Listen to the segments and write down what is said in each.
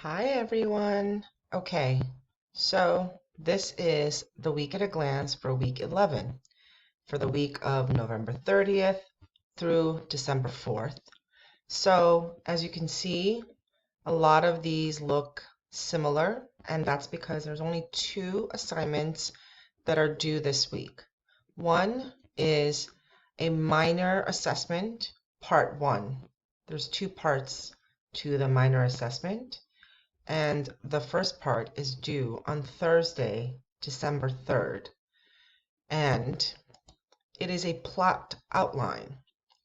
Hi everyone. Okay, so this is the week at a glance for week 11 for the week of November 30th through December 4th. So as you can see, a lot of these look similar, and that's because there's only two assignments that are due this week. One is a minor assessment, part one. There's two parts to the minor assessment. And the first part is due on Thursday, December 3rd. And it is a plot outline.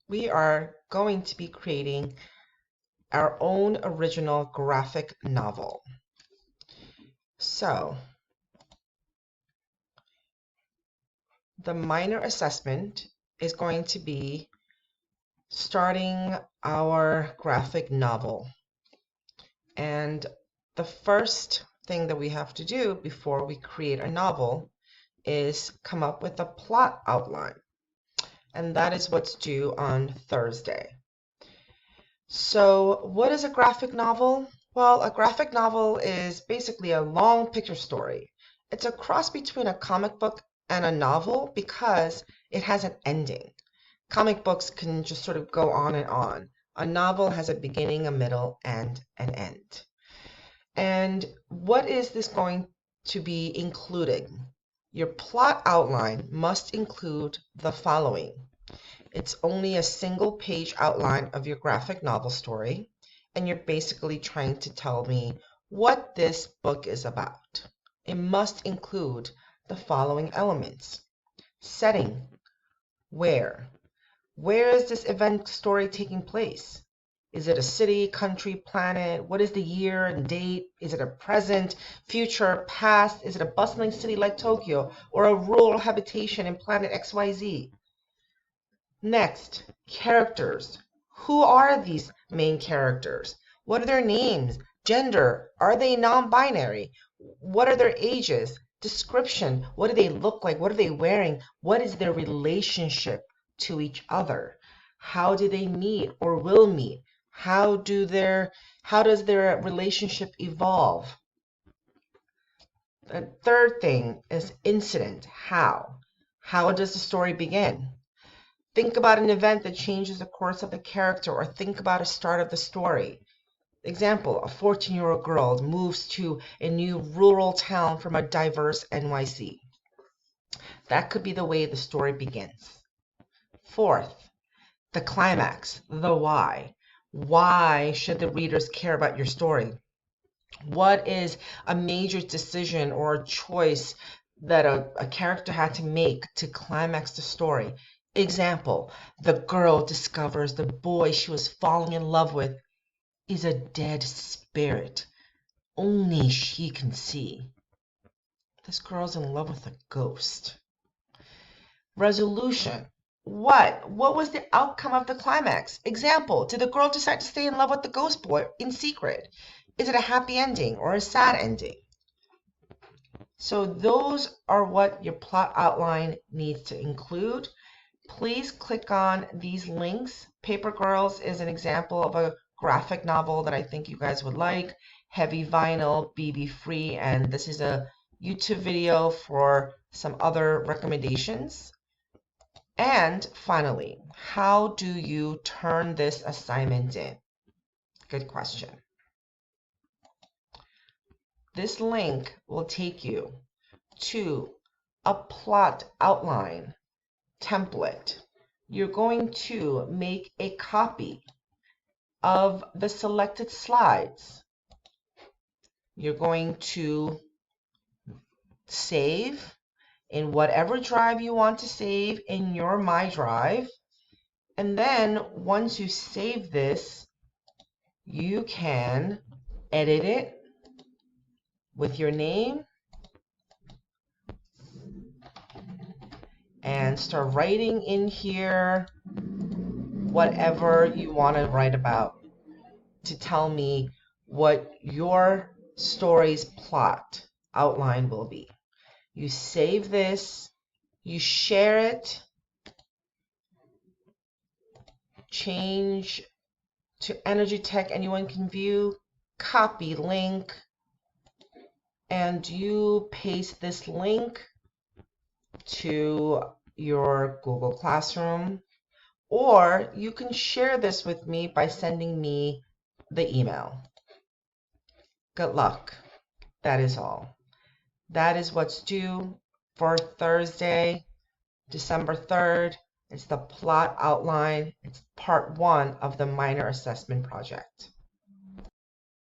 We are going to be creating our own original graphic novel. So, the minor assessment is going to be starting our graphic novel. And the first thing that we have to do before we create a novel is come up with a plot outline. And that is what's due on Thursday. So what is a graphic novel? Well, a graphic novel is basically a long picture story. It's a cross between a comic book and a novel because it has an ending. Comic books can just sort of go on and on. A novel has a beginning, a middle, and an end. And what is this going to be including? Your plot outline must include the following. It's only a single page outline of your graphic novel story, and you're basically trying to tell me what this book is about. It must include the following elements. Setting. Where? Where is this event story taking place? Is it a city, country, planet? What is the year and date? Is it a present, future, past? Is it a bustling city like Tokyo or a rural habitation in planet XYZ? Next, characters. Who are these main characters? What are their names? Gender? Are they non-binary? What are their ages? Description. What do they look like? What are they wearing? What is their relationship to each other? How do they meet or will meet? How does their relationship evolve? The third thing is incident. How? How does the story begin? Think about an event that changes the course of the character, or think about a start of the story. Example, a 14-year-old girl moves to a new rural town from a diverse NYC. That could be the way the story begins. Fourth, the climax, the why. Why should the readers care about your story? What is a major decision or a choice that a character had to make to climax the story? Example, the girl discovers the boy she was falling in love with is a dead spirit. Only she can see. This girl's in love with a ghost. Resolution. What was the outcome of the climax? Example, did the girl decide to stay in love with the ghost boy in secret? Is it a happy ending or a sad ending? So those are what your plot outline needs to include. Please click on these links. Paper Girls is an example of a graphic novel that I think you guys would like. Heavy Vinyl, BB Free, and this is a YouTube video for some other recommendations. And finally, how do you turn this assignment in? Good question. This link will take you to a plot outline template. You're going to make a copy of the selected slides. You're going to save in whatever drive you want to save in your My Drive. And then once you save this, you can edit it with your name and start writing in here whatever you want to write about to tell me what your story's plot outline will be. You save this, you share it, change to Energy Tech anyone can view, copy link, and you paste this link to your Google Classroom, or you can share this with me by sending me the email. Good luck. That is all. That is what's due for Thursday, December 3rd. It's the plot outline. It's part 1 of the minor assessment project.